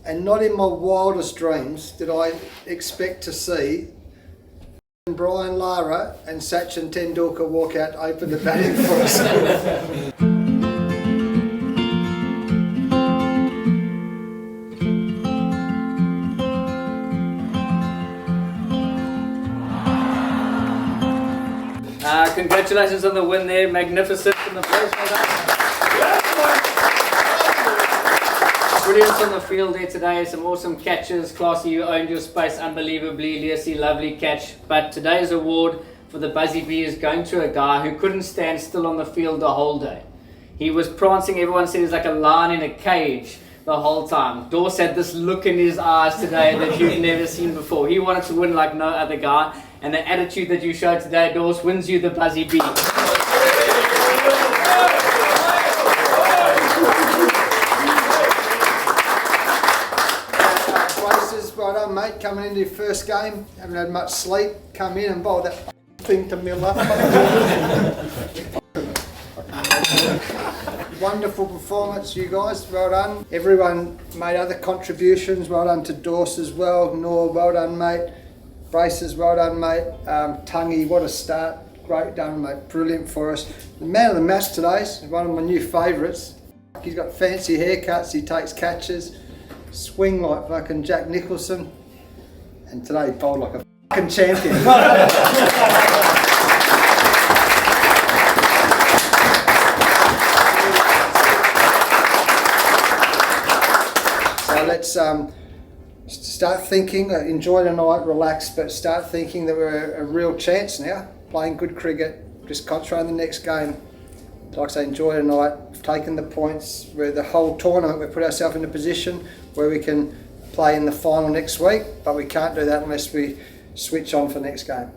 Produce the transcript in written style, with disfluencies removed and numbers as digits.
And not in my wildest dreams did I expect to see Brian Lara and Sachin Tendulkar walk out to open the batting for us. Congratulations on the win there, magnificent in the place. Brilliant on the field there today, some awesome catches. Classy, you owned your space unbelievably. Lacey, lovely catch. But today's award for the Buzzy Bee is going to a guy who couldn't stand still on the field the whole day. He was prancing, everyone said he was like a lion in a cage the whole time. Dawes had this look in his eyes today that you've never seen before. He wanted to win like no other guy, and the attitude that you showed today, Dawes, wins you the Buzzy Bee. Well done, mate, coming into your first game, haven't had much sleep, come in and bowl that thing to Miller. Wonderful performance, you guys, well done. Everyone made other contributions, well done to Dawes as well. Noor, well done, mate. Braces, well done, mate. Tungy, what a start, great done, mate, brilliant for us. The man of the match today is one of my new favourites. He's got fancy haircuts, he takes catches. Swing like fucking Jack Nicholson, and today he bowled like a fucking champion. So let's start thinking, enjoy the night, relax, but start thinking that we're a real chance now, playing good cricket, just concentrate on the next game. Like I say, enjoy the night, taking the points. We're the whole tournament, we put ourselves in a position where we can play in the final next week, but we can't do that unless we switch on for next game.